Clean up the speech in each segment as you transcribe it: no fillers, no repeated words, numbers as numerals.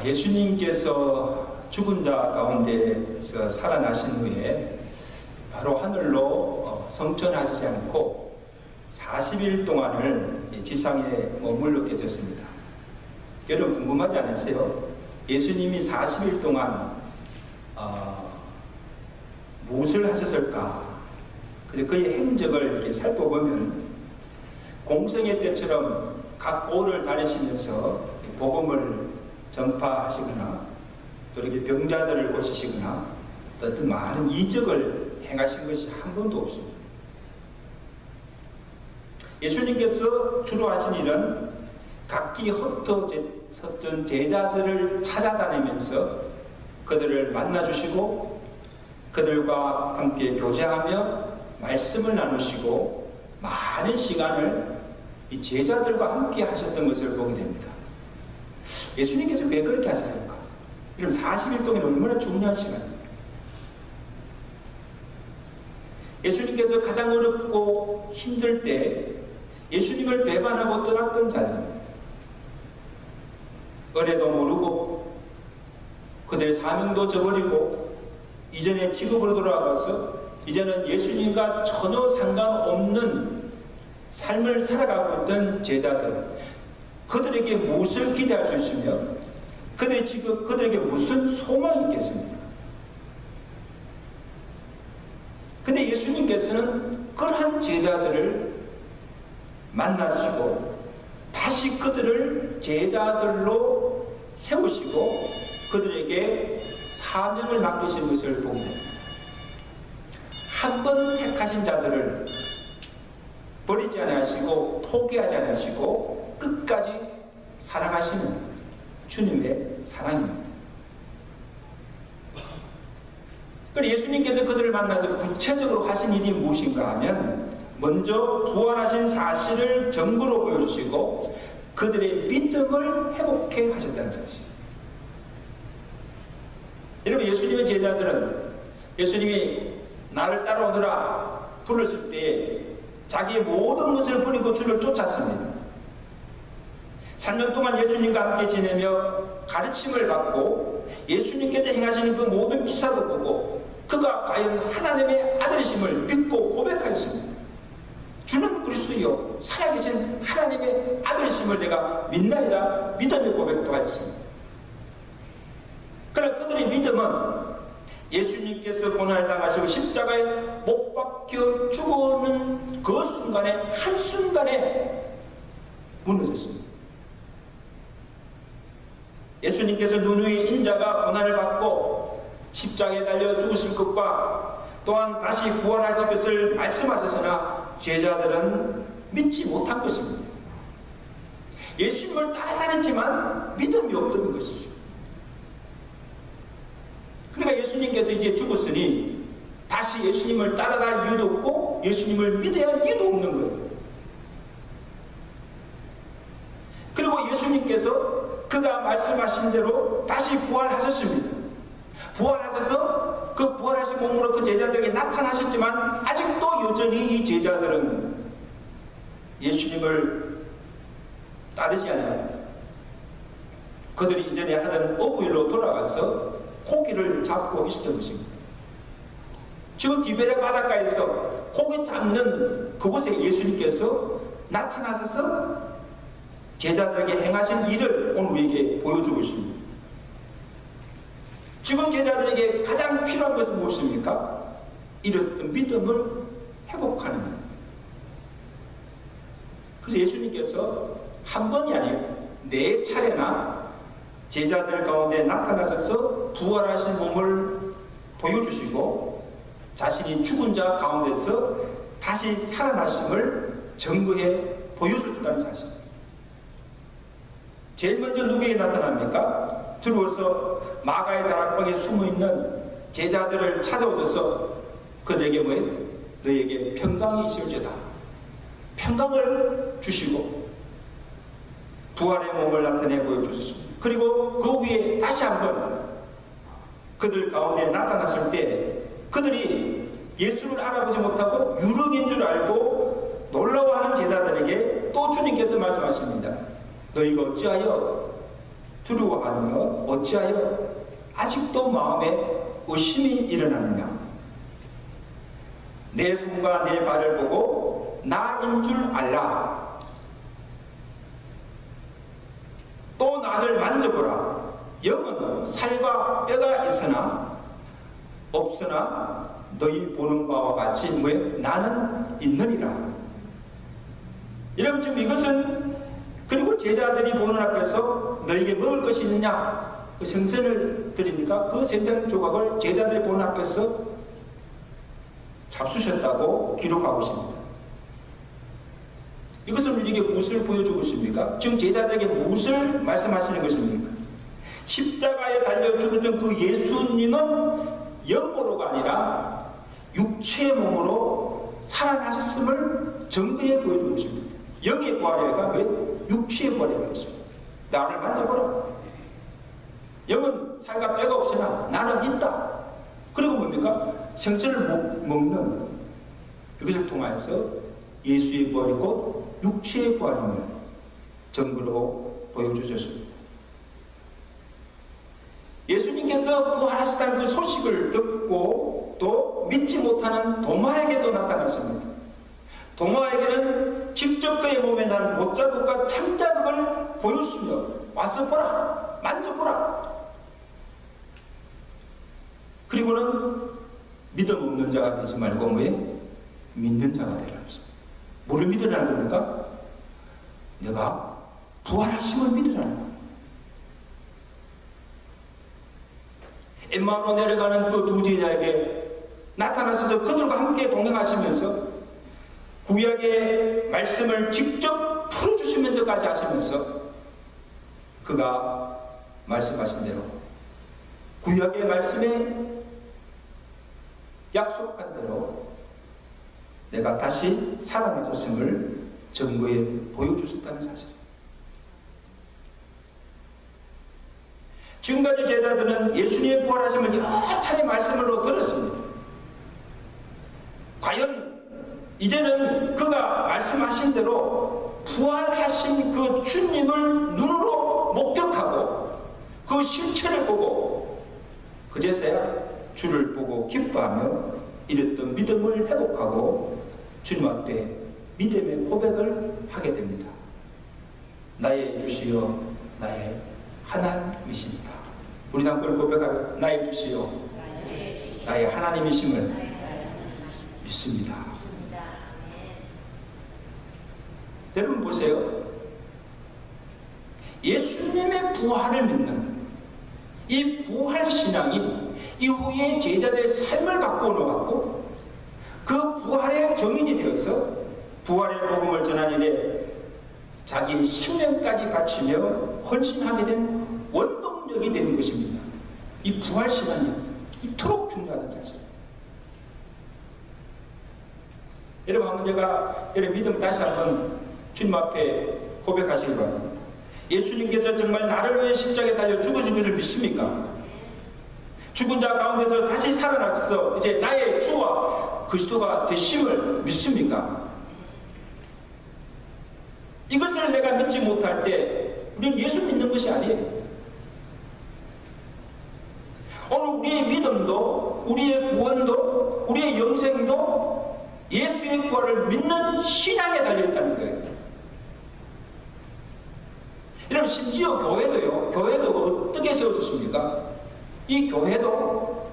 예수님께서 죽은 자 가운데서 살아나신 후에 바로 하늘로 성천하시지 않고 40일 동안을 지상에 머물러 계셨습니다. 여러분 궁금하지 않으세요? 예수님이 40일 동안 무엇을 하셨을까? 그래서 그의 행적을 이렇게 살펴보면 공생애 때처럼 각 오를 다니시면서 복음을 전파하시거나 또 이렇게 병자들을 고치시거나 어떤 많은 이적을 행하신 것이 한 번도 없습니다. 예수님께서 주로 하신 일은 각기 흩어졌던 제자들을 찾아다니면서 그들을 만나주시고 그들과 함께 교제하며 말씀을 나누시고 많은 시간을 이 제자들과 함께 하셨던 것을 보게 됩니다. 예수님께서 왜 그렇게 하셨을까? 그럼 40일 동안 얼마나 중요한 시간입니까? 예수님께서 가장 어렵고 힘들 때 예수님을 배반하고 떠났던 자들입니다. 은혜도 모르고 그들의 사명도 저버리고 이전의 직업으로 돌아가서 이제는 예수님과 전혀 상관없는 삶을 살아가고 있던 제자들, 그들에게 무엇을 기대할 수 있으며 그들에게 무슨 소망이 있겠습니까? 근데 예수님께서는 그러한 제자들을 만나시고 다시 그들을 제자들로 세우시고 그들에게 사명을 맡기신 것을 보게 됩니다. 한 번 택하신 자들을 버리지 않으시고 포기하지 않으시고 끝까지 사랑하시는 주님의 사랑입니다. 그래서 예수님께서 그들을 만나서 구체적으로 하신 일이 무엇인가 하면 먼저 부활하신 사실을 증거로 보여주시고 그들의 믿음을 회복해 하셨다는 사실. 여러분, 예수님의 제자들은 예수님이 나를 따라오너라 불렀을 때 자기의 모든 것을 버리고 주를 쫓았습니다. 3년 동안 예수님과 함께 지내며 가르침을 받고 예수님께서 행하시는 그 모든 기사도 보고 그가 과연 하나님의 아들이심을 믿고 고백하였습니다. 주는 그리스도요 살아계신 하나님의 아들이심을 내가 믿나이다 믿음의 고백도 하였습니다. 그러나 그들의 믿음은 예수님께서 고난을 당하시고 십자가에 못 박혀 죽어오는 그 순간에 한순간에 무너졌습니다. 예수님께서 눈 위에 인자가 고난을 받고 십자가에 달려 죽으실 것과 또한 다시 부활하실 것을 말씀하셨으나 제자들은 믿지 못한 것입니다. 예수님을 따라다녔지만 믿음이 없던 것이죠. 그러니까 예수님께서 이제 죽었으니 다시 예수님을 따라갈 이유도 없고 예수님을 믿어야 할 이유도 없는 거예요. 그리고 예수님께서 그가 말씀하신 대로 다시 부활하셨습니다. 부활하셔서 그 부활하신 몸으로 그 제자들에게 나타나셨지만 아직도 여전히 이 제자들은 예수님을 따르지 않아요. 그들이 이전에 하던 어부일로 돌아가서 고기를 잡고 있었던 것입니다. 지금 디베레 바닷가에서 고기 잡는 그곳에 예수님께서 나타나셔서 제자들에게 행하신 일을 오늘 우리에게 보여주고 있습니다. 지금 제자들에게 가장 필요한 것은 무엇입니까? 잃었던 믿음을 회복하는 것. 그래서 예수님께서 한 번이 아니고 4차례나 제자들 가운데 나타나셔서 부활하신 몸을 보여주시고 자신이 죽은 자 가운데서 다시 살아나심을 증거해 보여주셨다는 사실. 제일 먼저 누구에게 나타납니까? 들어와서 마가의 다락방에 숨어있는 제자들을 찾아오셔서 그들에게 뭐예요? 너에게 평강이 있을지어다. 평강을 주시고 부활의 몸을 나타내 보여주셨습니다. 그리고 그 위에 다시 한번 그들 가운데 나타났을 때 그들이 예수를 알아보지 못하고 유령인 줄 알고 놀라워하는 제자들에게 또 주님께서 말씀하십니다. 너희가 어찌하여 두려워하며 어찌하여 아직도 마음에 의심이 일어나느냐. 내 손과 내 발을 보고 나인 줄 알라. 또 나를 만져보라. 영은 살과 뼈가 있으나 없으나 너희 보는 바와 같이 나는 있느니라. 여러분, 지금 이것은, 그리고 제자들이 보는 앞에서 너에게 먹을 것이 있느냐, 그 생선을 드리니까 그 생선 조각을 제자들이 보는 앞에서 잡수셨다고 기록하고 있습니다. 이것은 우리에게 무엇을 보여주고 있습니까? 지금 제자들에게 무엇을 말씀하시는 것입니까? 십자가에 달려 죽었던 그 예수님은 영으로가 아니라 육체의 몸으로 살아나셨음을 증거해 보여주고 있습니다. 영의 부활이가 왜 육체의 부활이라고 했습니다. 나를 만져보라. 영은 살과 뼈가 없으나 나는 있다. 그리고 뭡니까? 생선을 먹는 이것을 통하여서 예수의 부활이 곧 육체의 부활임을 증거로 보여주셨습니다. 예수님께서 부활하셨다는 그 소식을 듣고 또 믿지 못하는 도마에게도 나타났습니다. 도마에게는 직접 그의 몸에 난 못자국과 참자국을 보여주며 와서 보라, 만져보라. 그리고는 믿음 없는 자가 되지 말고 믿는 자가 되라는 것입니다. 뭐를 믿으라는 겁니까? 내가 부활하심을 믿으라는 겁니다. 엠마오로 내려가는 그 두 제자에게 나타나셔서 그들과 함께 동행하시면서 구약의 말씀을 직접 풀어주시면서까지 하시면서 그가 말씀하신 대로 구약의 말씀에 약속한 대로 내가 다시 살아나셨음을 증거에 보여주셨다는 사실. 지금까지 제자들은 예수님의 부활하심을 여러 차례 말씀으로 들었습니다. 과연 이제는 그가 말씀하신 대로 부활하신 그 주님을 눈으로 목격하고 그 실체를 보고 그제서야 주를 보고 기뻐하며 이랬던 믿음을 회복하고 주님 앞에 믿음의 고백을 하게 됩니다. 나의 주시여 나의 하나님이십니다. 우리 남편 고백하며 나의 주시여 나의 하나님이심을 믿습니다. 여러분 보세요. 예수님의 부활을 믿는 이 부활신앙이 이후에 제자들의 삶을 바꾸어 놓았고 그 부활의 정인이 되어서 부활의 복음을 전한 일에 자기 생명까지 바치며 헌신하게 된 원동력이 되는 것입니다. 이 부활신앙이 이토록 중요하다는 사실. 여러분 한번 제가 여러분 믿음 다시 한번 주님 앞에 고백하시기 바랍니다. 예수님께서 정말 나를 위해 십자가에 달려 죽으신 것을 믿습니까? 죽은 자 가운데서 다시 살아나서 이제 나의 주와 그리스도가 되심을 믿습니까? 이것을 내가 믿지 못할 때 우리는 예수 믿는 것이 아니에요. 오늘 우리의 믿음도 우리의 구원도 우리의 영생도 예수의 부활을 믿는 신앙에 달려있다는 거예요. 여러분 심지어 교회도 어떻게 세워졌습니까? 이 교회도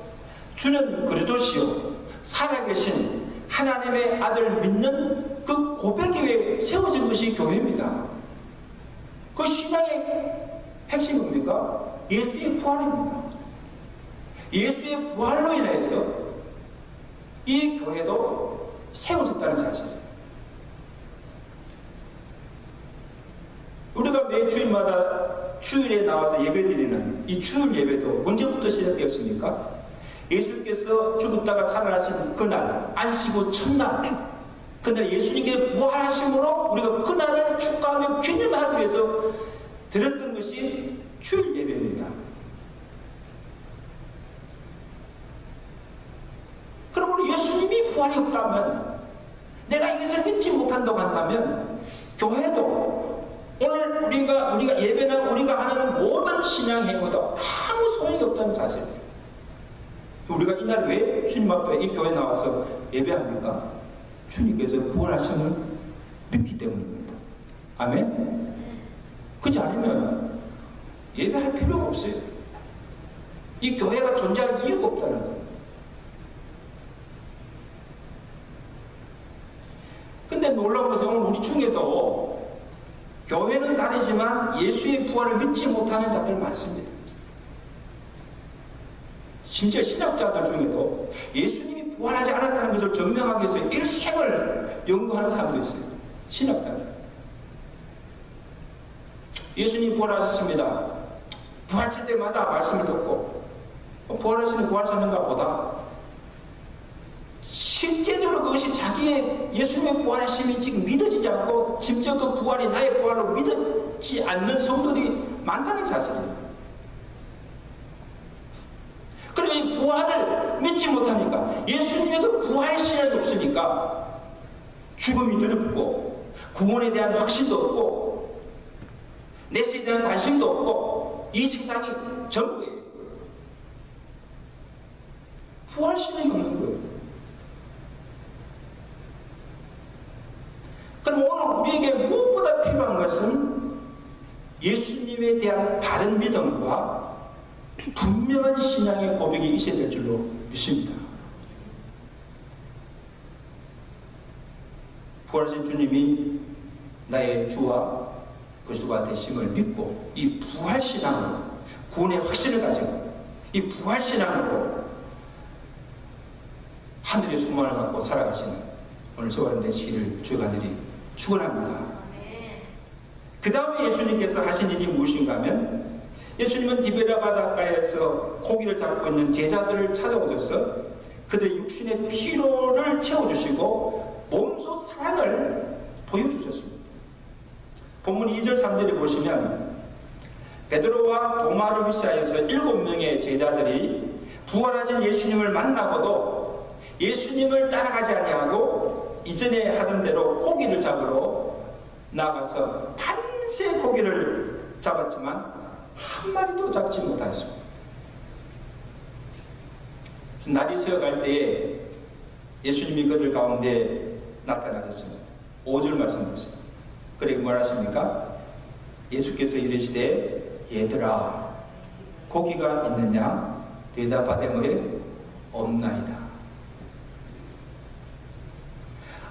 주는 그리스도시요 살아계신 하나님의 아들 믿는 그 고백 위에 세워진 것이 교회입니다. 그 신앙의 핵심은 뭡니까? 예수의 부활입니다. 예수의 부활로 인해서 이 교회도 세워졌다는 사실이에요. 우리가 매 주일마다 주일에 나와서 예배드리는 이 주일 예배도 언제부터 시작되었습니까? 예수께서 죽었다가 살아나신 그날, 안식후 첫날, 그날 예수님께 부활하심으로 우리가 그날을 축하하며 기념하기 위해서 드렸던 것이 주일 예배입니다. 그러므로 예수님이 부활이 없다면, 내가 이것을 믿지 못한다고 한다면 교회도 오늘 우리가 예배나 우리가 하는 모든 신앙 행위도 아무 소용이 없다는 사실이에요. 우리가 이날 왜 주님 앞에 이 교회 나와서 예배합니까? 주님께서 부활하심을 믿기 때문입니다. 아멘? 그렇지 않으면 예배할 필요가 없어요. 이 교회가 존재할 이유가 없다는 거예요. 근데 놀라운 것은 오늘 우리 중에도 교회는 다니지만 예수의 부활을 믿지 못하는 자들 많습니다. 심지어 신학자들 중에도 예수님이 부활하지 않았다는 것을 증명하기 위해서 일생을 연구하는 사람도 있어요. 신학자들. 예수님이 부활하셨습니다. 부활칠 때마다 말씀을 듣고 부활하시는 부활하셨는가 보다 실제적으로 그것이 자기의 예수님의 부활하심이 지금 믿어지지 않고 심지어 그 부활이 나의 부활로 믿어지지 않는 성도들이 많다는 사실이에요. 그러면 이 부활을 믿지 못하니까 예수님에도 부활 신앙이 없으니까 죽음이 두렵고 구원에 대한 확신도 없고 내세에 대한 관심도 없고 이 세상이 전부예요. 부활 신앙이 없는 거예요. 그럼 오늘 우리에게 무엇보다 필요한 것은 예수님에 대한 바른 믿음과 분명한 신앙의 고백이 있어야 될 줄로 믿습니다. 부활하신 주님이 나의 주와 그리스도가 되심을 믿고 이 부활신앙으로 구원의 확신을 가지고 이 부활신앙으로 하늘의 소망을 갖고 살아가시는 오늘 저와 되시기를 주간들이 축원합니다. 그 다음에 예수님께서 하신 일이 무엇인가 하면 예수님은 디베랴 바닷가에서 고기를 잡고 있는 제자들을 찾아오셔서 그들의 육신의 피로를 채워주시고 몸소 사랑을 보여주셨습니다. 본문 2절 3절에 보시면 베드로와 도마를 위시하여서 7명의 제자들이 부활하신 예수님을 만나고도 예수님을 따라가지 아니하고 이전에 하던 대로 고기를 잡으러 나가서 밤새 고기를 잡았지만 한 마리도 잡지 못하였습니다. 날이 새어갈 때에 예수님이 그들 가운데 나타나셨습니다. 5절 말씀하셨습니다. 그리고 뭐라 하십니까? 예수께서 이르시되 얘들아 고기가 있느냐? 대답하되 뭐에? 없나이다.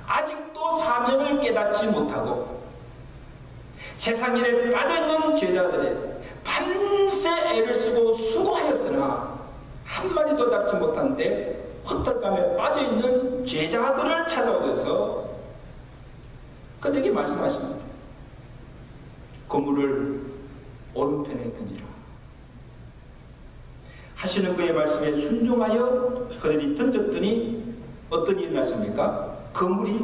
아직도 사명을 깨닫지 못하고 세상 일에 빠져있는 제자들의 밤새 애를 쓰고 수고하였으나 한 마리도 잡지 못한데 헛들감에 빠져있는 제자들을 찾아오셔서 그들에게 말씀하십니다. 그물을 오른편에 던지라. 하시는 그의 말씀에 순종하여 그들이 던졌더니 어떤 일이 났습니까? 그물이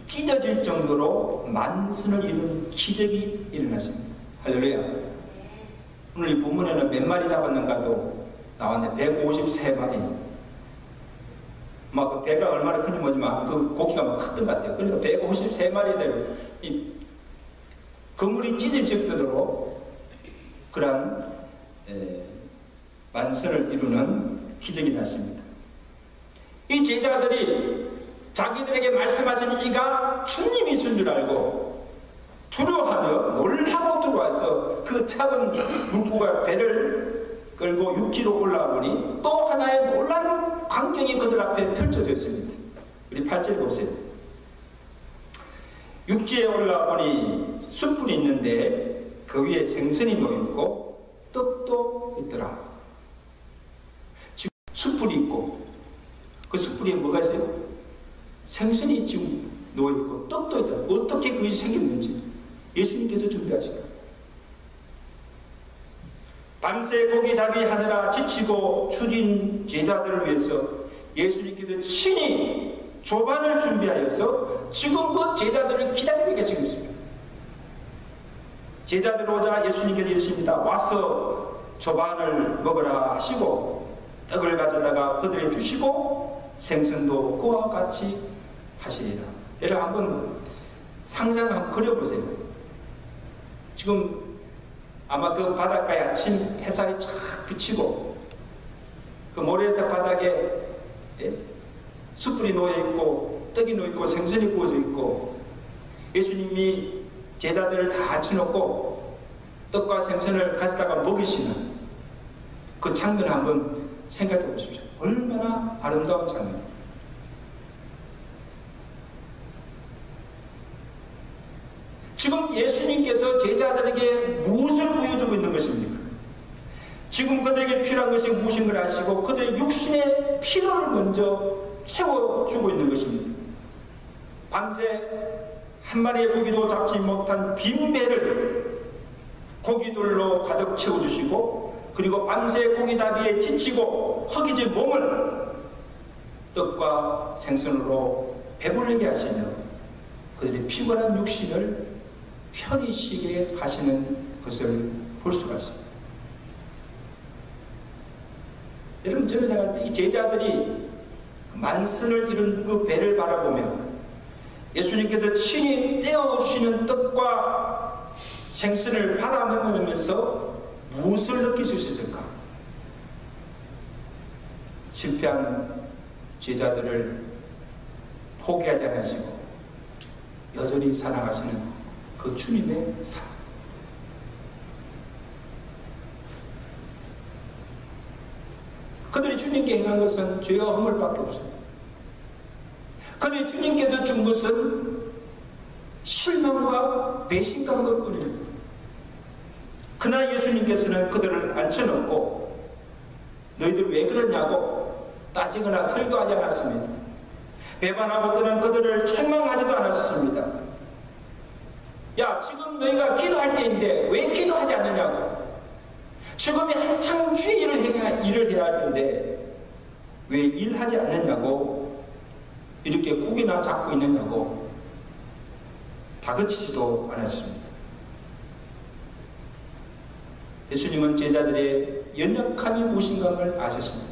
찢어질 정도로 만선을 이룬 기적이 일어났습니다. 할렐루야. 오늘 이 본문에는 몇 마리 잡았는가도 나왔는데 153마리. 막 그 배가 얼마나 큰지 모르지만 그 고기가 막 컸던 것 같아요. 그러니까 153마리대로 이 그물이 찢어질 정도로 그러한 만선을 이루는 기적이 났습니다. 이 제자들이 자기들에게 말씀하신 이가 주님이신 줄 알고 두려워하며 놀라고 들어와서 그 작은 물고가 배를 끌고 육지로 올라오니 또 하나의 놀라운 광경이 그들 앞에 펼쳐졌습니다. 우리 8절 보세요. 육지에 올라오니 숯불이 있는데 그 위에 생선이 놓여있고 떡도 있더라. 지금 숯불이 있고 그 숯불에 뭐가 있어요? 생선이 지금 놓여있고 떡도 있더라. 어떻게 그것이 생겼는지 예수님께서 준비하시고 밤새 고기잡이 하느라 지치고 추진 제자들을 위해서 예수님께서 친히 조반을 준비하여서 지금 그 제자들을 기다리고 계시고 있습니다. 제자들 오자 예수님께서 이르십니다. 와서 조반을 먹으라 하시고 떡을 가져다가 그들에게 주시고 생선도 그와 같이 하시리라. 여러분 한번 상상 한번 그려보세요. 지금 아마 그 바닷가에 아침 햇살이 쫙 비치고 그 모래밭 바닥에 숯불이 놓여있고 떡이 놓여있고 생선이 구워져 있고 예수님이 제자들을 다 앉혀놓고 떡과 생선을 가져다가 먹이시는 그 장면을 한번 생각해 보십시오. 얼마나 아름다운 장면입니다. 지금 예수님께서 제자들에게 무엇을 보여주고 있는 것입니까? 지금 그들에게 필요한 것이 무엇인 걸 아시고 그들의 육신의 필요를 먼저 채워주고 있는 것입니다. 밤새 한 마리의 고기도 잡지 못한 빈 배를 고기들로 가득 채워주시고 그리고 밤새 고기잡이에 지치고 허기진 몸을 떡과 생선으로 배부르게 하시며 그들의 피곤한 육신을 편히 쉬게 하시는 것을 볼 수가 있습니다. 여러분, 저는 생각할 때 이 제자들이 만선을 이룬 그 배를 바라보며 예수님께서 친히 떼어주시는 떡과 생선을 받아 먹으면서 무엇을 느낄 수 있을까? 실패한 제자들을 포기하지 않으시고 여전히 사랑하시는 그 주님의 사랑. 그들이 주님께 행한 것은 죄와 허물밖에 없습니다. 그들이 주님께서 준 것은 실망과 배신감 것뿐입니다. 그러나 예수님께서는 그들을 앉혀놓고 너희들 왜 그러냐고 따지거나 설교하지 않았습니다. 배반하고 떠난 그들을 책망하지도 않았습니다. 야, 지금 너희가 기도할 때인데 왜 기도하지 않느냐고. 지금이 한창 주의 일을 해야 하는데 왜 일하지 않느냐고 이렇게 국이나 잡고 있느냐고 다그치지도 않았습니다. 예수님은 제자들의 연약함이 무엇인가 를 아셨습니다.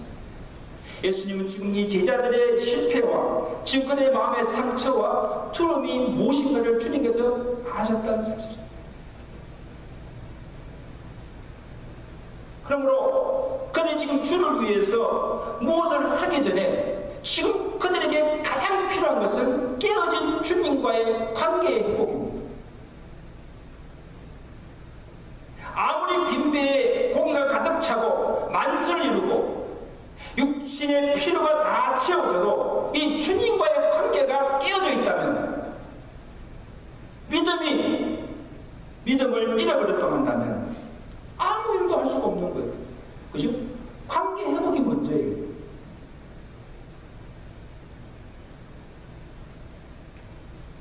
예수님은 지금 이 제자들의 실패와 지금 그들의 마음의 상처와 두려움이 무엇인가를 주님께서 아셨다는 사실입니다. 그러므로 그들이 지금 주를 위해서 무엇을 하기 전에 지금 그들에게 가장 필요한 것은 깨어진 주님과의 관계의 행복입니다. 아무리 빈배에 고기가 가득 차고 만수를 이루고 육신의 필요가 다 채워져도 이 주님과의 관계가 깨어져 있다면 믿음을 잃어버렸다고 한다면 아무 일도 할 수가 없는 거예요. 그죠? 관계 회복이 먼저예요.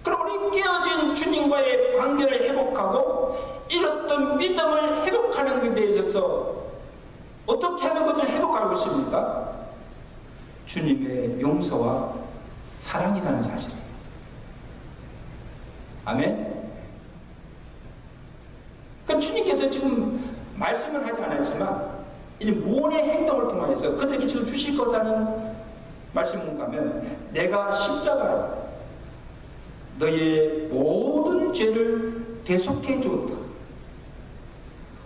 그러므로 깨어진 주님과의 관계를 회복하고 잃었던 믿음을 회복하는 것에 대해서 어떻게 하는 것을 회복할 것입니까? 주님의 용서와 사랑이라는 사실이에요. 아멘? 그러니까 주님께서 지금 말씀을 하지 않았지만 이 무언의 행동을 통해서 그들에게 지금 주실 거라는 말씀을 가면 내가 십자가로 너의 모든 죄를 대속해 주었다.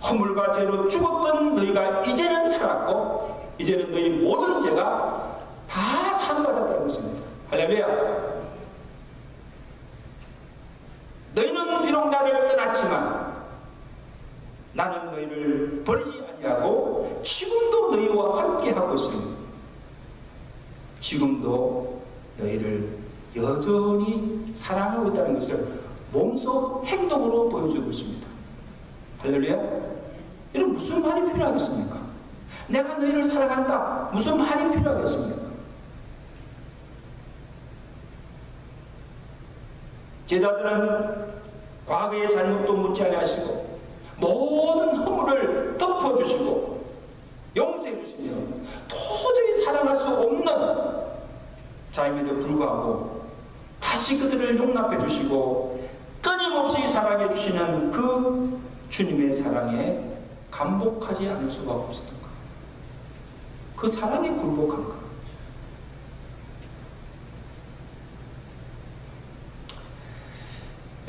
허물과 죄로 죽었던 너희가 이제는 살았고 이제는 너희 모든 죄가 다 사함받았다는 것입니다. 할렐루야. 너희는 비록 나를 떠났지만 나는 너희를 버리지 아니하고 지금도 너희와 함께하고 있습니다. 지금도 너희를 여전히 사랑하고 있다는 것을 몸소 행동으로 보여주고 있습니다. 할렐루야. 여러분, 무슨 말이 필요하겠습니까? 내가 너희를 사랑한다. 무슨 말이 필요하겠습니까? 제자들은 과거의 잘못도 묻지 아니하시고 모든 허물을 덮어주시고 용서해 주시며 도저히 사랑할 수 없는 자임에도 불구하고 다시 그들을 용납해 주시고 끊임없이 사랑해 주시는 그 주님의 사랑에 감복하지 않을 수가 없었던가. 그 사랑에 굴복한가.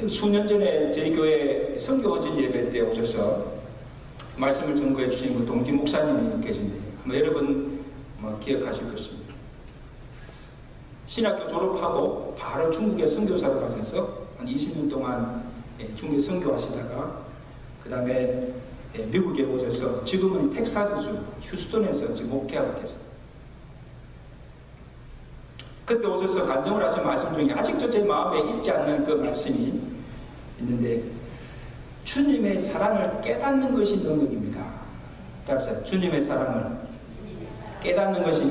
수년 전에 저희 교회 선교원진 예배 때 오셔서 말씀을 전거해 주신 그 동기 목사님이 계신데 아마 여러분 기억하실 것입니다. 신학교 졸업하고 바로 중국에 선교사로 가셔서 한 20년 동안 중국에 선교하시다가 그 다음에 미국에 오셔서 지금은 텍사스주 휴스턴에서 지금 목회하고 계세요. 그때 오셔서 간증을 하신 말씀 중에 아직도 제 마음에 잊지 않는 그 말씀이 있는데, 주님의 사랑을 깨닫는 것이 능력입니다. 따라서 주님의 사랑을 깨닫는 것이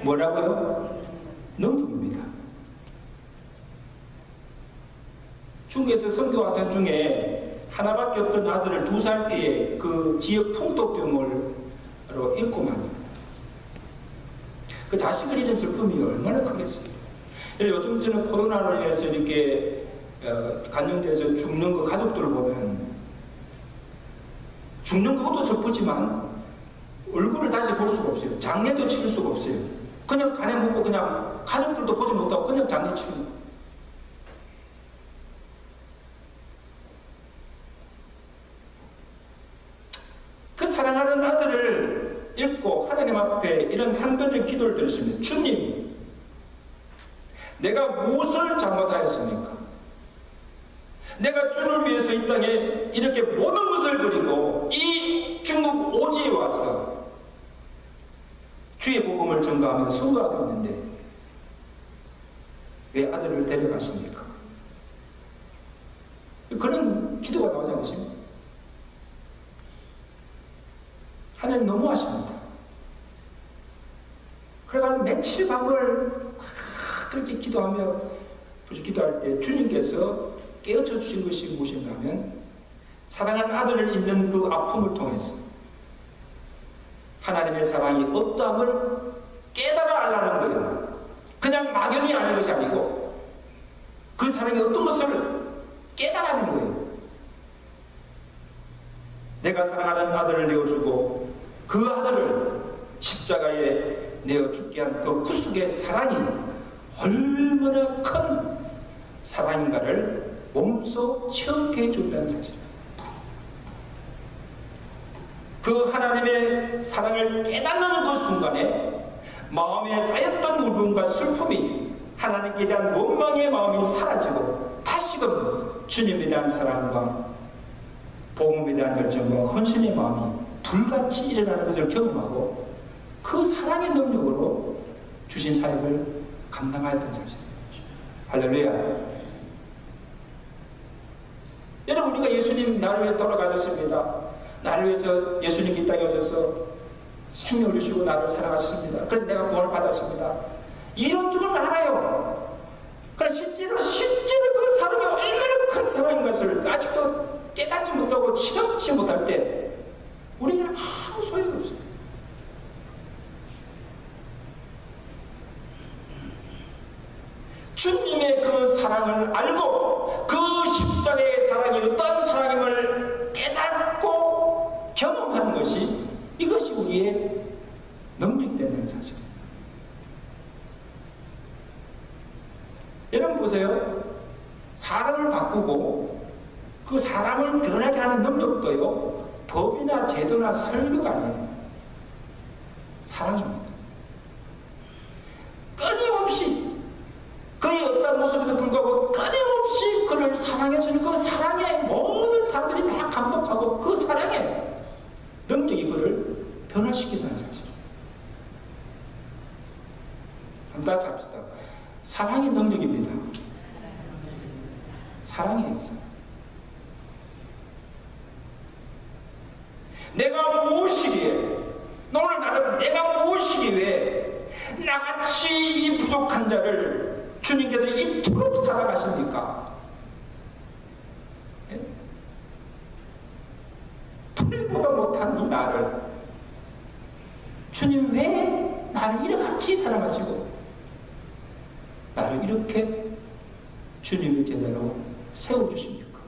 뭐라고요? 능력입니다. 중국에서 선교하던 중에 하나밖에 없던 아들을 2살 때에 그 지역 풍토병으로 잃고 맙니다. 그 자식을 잃은 슬픔이 얼마나 크겠습니까? 요즘 저는 코로나로 인해서 이렇게 감염돼서 죽는 그 가족들을 보면 죽는 것도 슬프지만 얼굴을 다시 볼 수가 없어요. 장례도 치를 수가 없어요. 그냥 간에 묻고 그냥 가족들도 보지 못하고 그냥 장례 치는 거예요. 그 사랑하는 아들을 잃고 하나님 앞에 이런 한번의 기도를 드렸습니다. 주님, 내가 무엇을 잘못하였습니까? 내가 주를 위해서 이 땅에 이렇게 모든 것을 버리고 이 중국 오지에 와서 주의 복음을 전가하며 순교하고 있는데 왜 아들을 데려가십니까? 그런 기도가 나오지 않으십니까? 하나님 너무하십니다. 그래가 며칠 밤을 그렇게 기도하며 기도할 때 주님께서 깨우쳐 주신 것이 무엇인가 하면 사랑하는 아들을 잃는 그 아픔을 통해서 하나님의 사랑이 어떠함을 깨달아 알라는 거예요. 그냥 막연히 아는 것이 아니고 그 사랑이 어떤 것을 깨달아는 거예요. 내가 사랑하는 아들을 내어주고 그 아들을 십자가에 내어 죽게 한 그 구속의 사랑이 얼마나 큰 사랑인가를 몸소 체험케 해준다는 사실입니다. 그 하나님의 사랑을 깨닫는 그 순간에 마음에 쌓였던 울음과 슬픔이 하나님께 대한 원망의 마음이 사라지고 다시금 주님에 대한 사랑과 복음에 대한 열정과 헌신의 마음이 불같이 일어나는 것을 경험하고 그 사랑의 능력으로 주신 사역을 감당하였던 사실입니다. 할렐루야. 여러분, 우리가 예수님 나를 위해 돌아가셨습니다. 나를 위해서 예수님 이 땅에 오셔서 생명을 주시고 나를 사랑하셨습니다. 그래서 내가 구원을 받았습니다. 이런 줄은 알아요. 그러나 실제로 그 사랑이 얼마나 큰 사랑인 것을 아직도 깨닫지 못하고 체험치 못할 때 우리는 아무 소용이 없어요. 주님의 그 사랑을 알고 그 십자가의 사랑이 어떤 사랑임을 깨닫고 경험하는 것이 이것이 우리의 능력이 된다는 사실입니다. 여러분 보세요. 사람을 바꾸고 그 사람을 변하게 하는 능력도요, 법이나 제도나 설교가 아니에요. 사랑입니다. 끊임없이 그의 어떤 모습에도 불구하고 끊임없이 그를 사랑해주는 그 사랑에 모든 사람들이 다 감동하고 그 사랑에 능력이 그를 변화시킨다는 사실. 한번 같이 합시다. 사랑이 능력입니다. 사랑이에요. 사랑. 내가 무엇이기에, 오늘 나는 내가 무엇이기에 나같이 이 부족한 자를 주님께서 이토록 사랑하십니까? 예? 풀보다 못한 이 나를 주님 왜 나를 이렇게 사랑하시고 나를 이렇게 주님의 제자로 세워주십니까?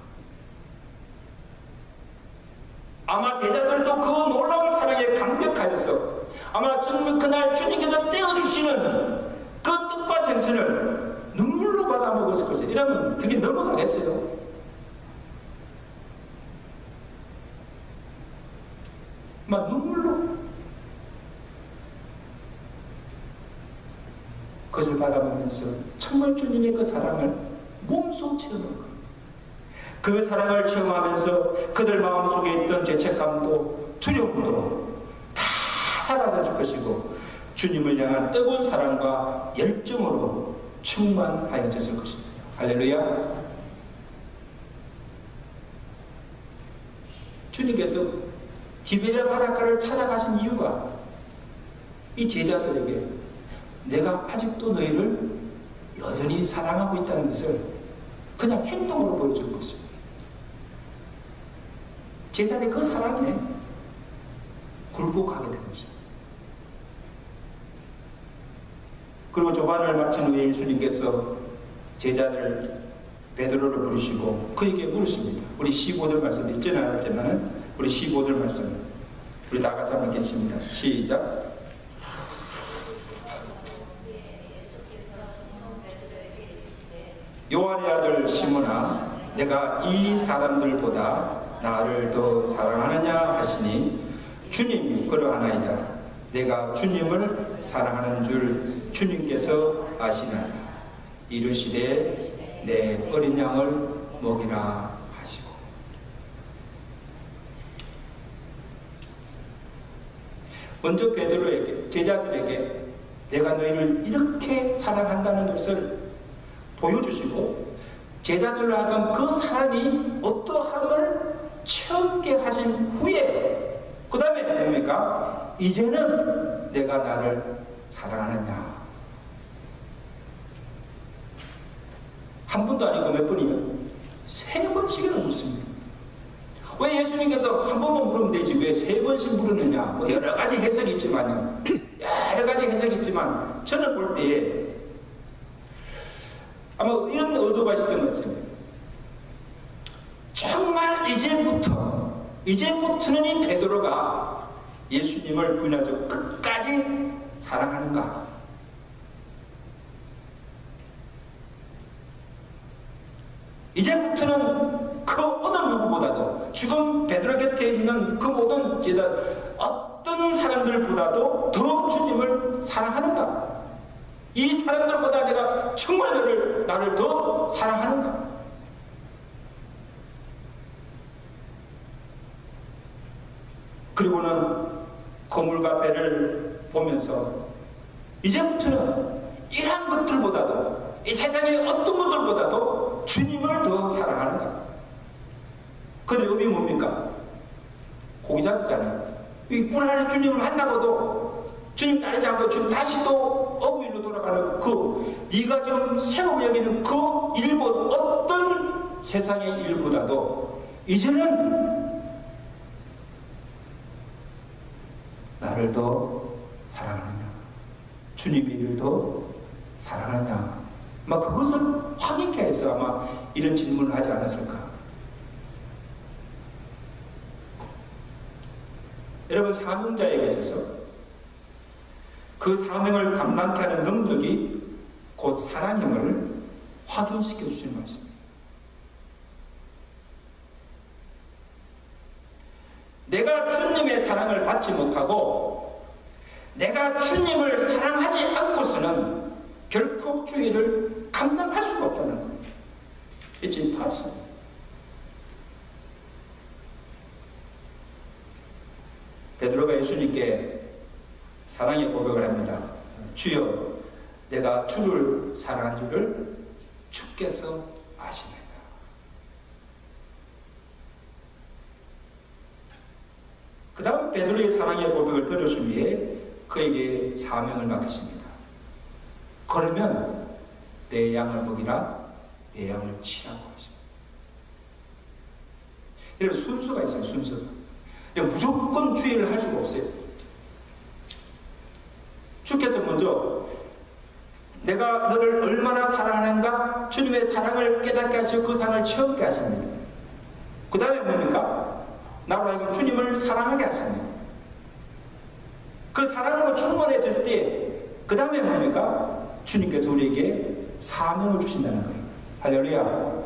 아마 제자들도 그 놀라운 사랑에 감격하여서 아마 주님 그날 주님께서 떼어주시는 그 뜻과 생선을 눈물로 받아 먹었을 것이에요. 이러면 그게 넘어가겠어요? 그것을 바라보면서 정말 주님의 그 사랑을 몸소 체험한 거예요. 그 사랑을 체험하면서 그들 마음속에 있던 죄책감도 두려움도 다 사라졌을 것이고 주님을 향한 뜨거운 사랑과 열정으로 충만하여졌을 것입니다. 할렐루야. 주님께서 디베랴 바닷가를 찾아가신 이유가 이 제자들에게 내가 아직도 너희를 여전히 사랑하고 있다는 것을 그냥 행동으로 보여준 것입니다. 제자들의 그 사랑에 굴복하게 된 것입니다. 그리고 조반을 마친 후에 예수님께서 제자들 베드로를 부르시고 그에게 물으십니다. 우리 15절 말씀 읽지는 않았지만 우리 15절 말씀 우리 나가서 한번 읽겠습니다. 시작. 요한의 아들 시몬아 내가 이 사람들보다 나를 더 사랑하느냐 하시니 주님 그러하나이다. 내가 주님을 사랑하는 줄 주님께서 아시나이다. 이르시되 내 어린 양을 먹이라 하시고. 먼저 베드로에게 제자들에게 내가 너희를 이렇게 사랑한다는 것을 보여주시고 제자들로 하여금 그 사랑이 어떠함을 체험케 하신 후에 그 다음에 뭡니까? 이제는 내가 나를 사랑하느냐. 한 번도 아니고 몇 번이요? 3번씩이나 묻습니다. 왜 예수님께서 한 번만 물으면 되지 왜 3번씩 물었느냐? 뭐 여러 가지 해석이 있지만요. 여러 가지 해석이 있지만 저는 볼 때에 아마 이런 의도가 있었던 것 같습니다. 정말 이제부터는 이 베드로가 예수님을 부인하죠. 끝까지 사랑하는가? 이제부터는 그 어느 누구보다도 지금 베드로 곁에 있는 그 모든 제자 어떤 사람들보다도 더 주님을 사랑하는가? 이 사람들보다 내가 정말 나를 더 사랑하는가? 그리고는 거물과 배를 보면서 이제부터는 이러한 것들보다도 이 세상의 어떤 것들보다도 주님을 더 사랑하는가? 근데 의미 뭡니까? 고기 잡잖아요. 이 뿔하는 주님을 만나고도 주님 따르지 않고 지금 다시 또 어부일로 돌아가는 네가 지금 세우고 여기는 그 일보다 어떤 세상의 일보다도 이제는 나를 더 사랑하느냐? 주님의 일을 더 사랑하느냐? 막 그것을 확인케 해서 아마 이런 질문을 하지 않았을까? 여러분 사명자에게 있어서 그 사명을 감당케 하는 능력이 곧 사랑임을 확인시켜 주시는 말씀입니다. 내가 주님의 사랑을 받지 못하고 내가 주님을 사랑하지 않고서는 결코 주의를 감당할 수가 없다는 거예요. It's impossible. 베드로가 예수님께 사랑의 고백을 합니다. 주여, 내가 주를 사랑한 줄을 주께서 아시나이다. 그 다음 베드로의 사랑의 고백을 들으신 후에 그에게 사명을 맡기십니다. 그러면 내 양을 먹이라, 내 양을 치라고 하십니다. 여러분 순서가 있어요. 순서가. 무조건 주의를 할 수가 없어요. 주께서 먼저 내가 너를 얼마나 사랑하는가 주님의 사랑을 깨닫게 하시고 그 사랑을 체험케 하십니다. 그 다음에 뭡니까? 나로 하여금 주님을 사랑하게 하십니다. 그 사랑으로 충만해질 때 그 다음에 뭡니까? 주님께서 우리에게 사명을 주신다는 거예요. 할렐루야.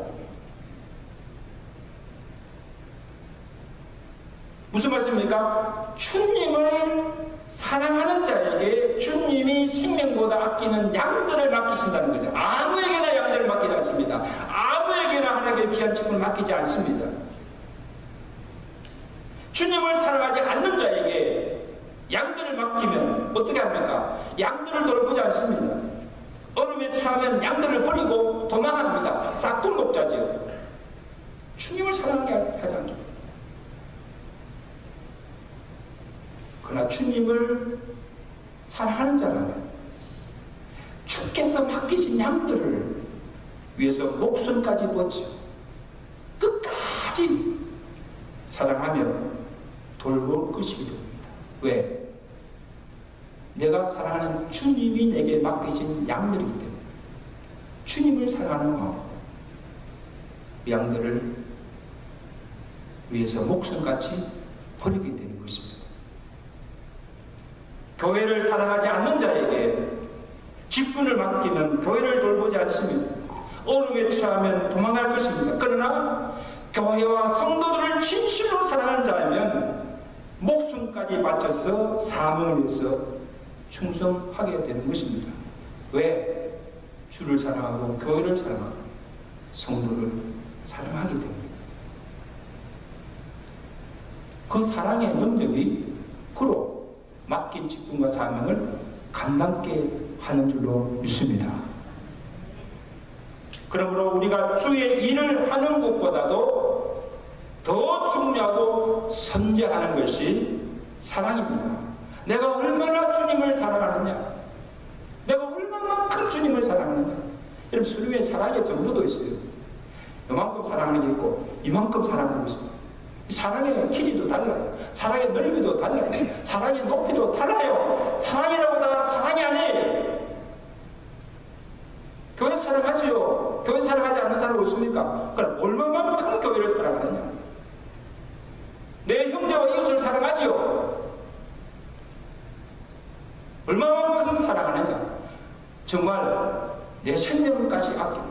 무슨 말씀입니까? 주님을 사랑하는 자에게 주님이 생명보다 맡기는 양들을 맡기신다는 거죠. 아무에게나 양들을 맡기지 않습니다. 아무에게나 하나님의 귀한 직분을 맡기지 않습니다. 주님을 사랑하지 않는 자에게 양들을 맡기면 어떻게 합니까? 양들을 돌보지 않습니다. 얼음에 처하면 양들을 버리고 도망합니다. 싹둑먹자지요. 주님을 사랑하게 하지 않습니다. 그러나 주님을 사랑하는 자라면 주께서 맡기신 양들을 위해서 목숨까지 놓지 끝까지 사랑하며 돌볼 것이기 때문입니다. 왜? 내가 사랑하는 주님이 내게 맡기신 양들이기 때문에 주님을 사랑하는 마음, 양들을 위해서 목숨같이 버리게 되는 것입니다. 교회를 사랑하지 않는 자에게 직분을 맡기면 교회를 돌보지 않습니다. 얼음에 처하면 도망갈 것입니다. 그러나 교회와 성도들을 진실로 사랑하는 자라면 목숨까지 바쳐서 사명을 위해서 충성하게 되는 것입니다. 왜? 주를 사랑하고 교회를 사랑하고 성도를 사랑하기 때문입니다. 그 사랑의 능력이 그로 맡긴 직분과 사명을 감당케 하는 줄로 믿습니다. 그러므로 우리가 주의 일을 하는 것보다도 더 중요하고 선제하는 것이 사랑입니다. 내가 얼마나 주님을 사랑하느냐, 내가 얼마만큼 주님을 사랑하느냐. 여러분, 수님의 사랑의 정도도 있어요. 이만큼 사랑하는 게 있고 이만큼 사랑하는 게 있어요. 사랑의 길이도 달라요. 사랑의 넓이도 달라요. 사랑의 높이도 달라요. 사랑이라고 다 사랑이 아니에요. 교회 사랑하지요. 교회 사랑하지 않는 사람 없습니까? 그럼 얼마만큼 교회를 사랑하느냐? 내 형제와 이웃을 사랑하지요. 얼마만큼 사랑하느냐? 정말 내 생명까지 아끼고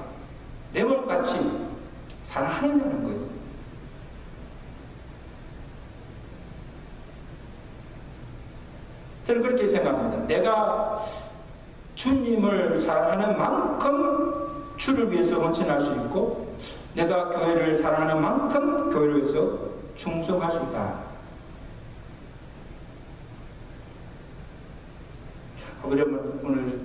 내 몸같이 사랑하느냐는 거예요. 저는 그렇게 생각합니다. 내가 주님을 사랑하는 만큼 주를 위해서 헌신할 수 있고, 내가 교회를 사랑하는 만큼 교회를 위해서 충성할 수 있다. 그러면 오늘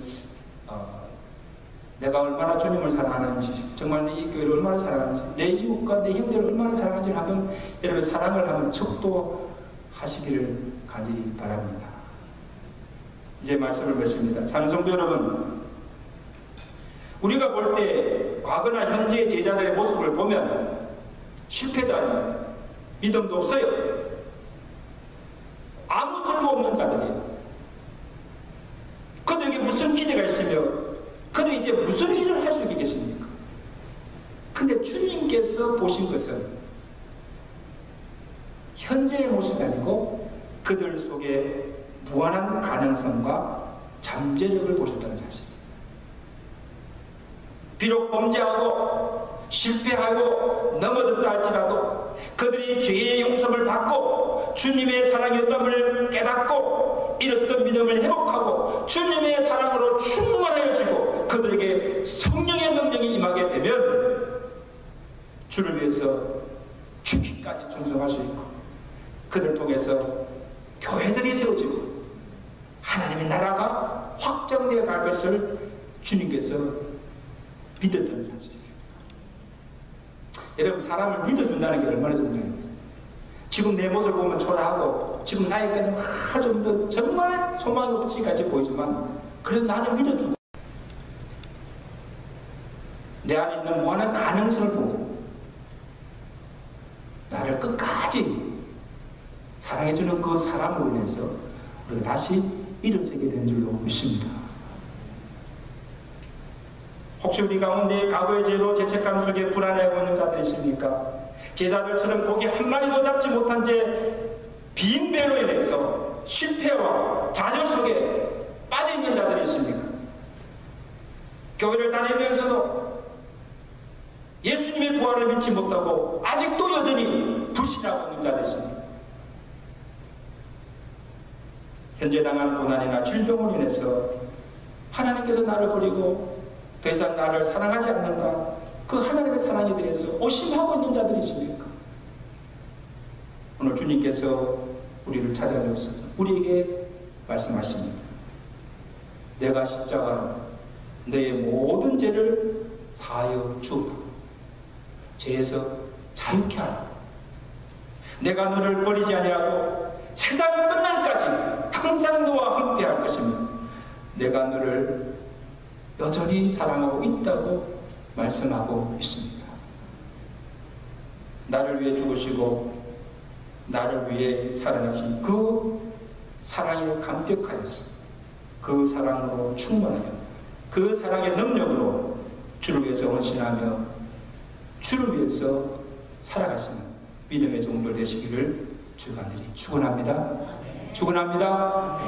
내가 얼마나 주님을 사랑하는지, 정말 이 교회를 얼마나 사랑하는지, 내 이웃과 내 형제를 얼마나 사랑하는지 한번 여러분 사랑을 한번 척도하시기를 간절히 바랍니다. 이제 말씀을 맺습니다. 사랑성도 여러분, 우리가 볼 때 과거나 현재의 제자들의 모습을 보면 실패자입니다. 믿음도 없어요. 아무 쓸모없는 자들이에요. 그들에게 무슨 기대가 있으며 그들이 이제 무슨 일을 할 수 있겠습니까? 근데 주님께서 보신 것은 현재의 모습이 아니고 그들 속에 무한한 가능성과 잠재력을 보셨다는 사실. 비록 범죄하고 실패하고 넘어졌다 할지라도 그들이 죄의 용서를 받고 주님의 사랑이었음을 깨닫고 잃었던 믿음을 회복하고 주님의 사랑으로 충만해지고 그들에게 성령의 능력이 임하게 되면 주를 위해서 죽기까지 충성할 수 있고, 그들 통해서 교회들이 세워지고 하나님의 나라가 확장되어 갈 것을 주님께서 믿었다는 사실입니다. 여러분, 사람을 믿어준다는 게 얼마나 중요해요. 지금 내 모습을 보면 초라하고 지금 나에게는 좀 더 정말 소망 없이 같이 보이지만 그래도 나를 믿어준다. 내 안에 있는 무한한 가능성을 보고 나를 끝까지 사랑해주는 그 사람으로 인해서 우리가 다시 일어서게 된 줄로 믿습니다. 혹시 우리 가운데 과거의 죄로 죄책감 속에 불안해하고 있는 자들이 있습니까? 제자들처럼 고기 한 마리도 잡지 못한 채 빈 배로 인해서 실패와 좌절 속에 빠져있는 자들이 있습니까? 교회를 다니면서도 예수님의 부활을 믿지 못하고 아직도 여전히 불신하고 있는 자들이 있습니까? 현재 당한 고난이나 질병으로 인해서 하나님께서 나를 버리고 더 이상 나를 사랑하지 않는가? 그 하나님의 사랑에 대해서 의심하고 있는 자들이 있습니까? 오늘 주님께서 우리를 찾아주셔서 우리에게 말씀하십니다. 내가 십자가로 너의 모든 죄를 사하여 주었다. 죄에서 자유케 하라. 내가 너를 버리지 아니하고 세상 끝날까지 항상 너와 함께 할 것이며 내가 너를 여전히 사랑하고 있다고 말씀하고 있습니다. 나를 위해 죽으시고 나를 위해 살아나신 그 사랑에 감격하여서 그 사랑으로 충만하여 그 사랑의 능력으로 주를 위해서 헌신하며 주를 위해서 살아가시는 믿음의 종들 되시기를 주간절히 축원합니다. 축원합니다.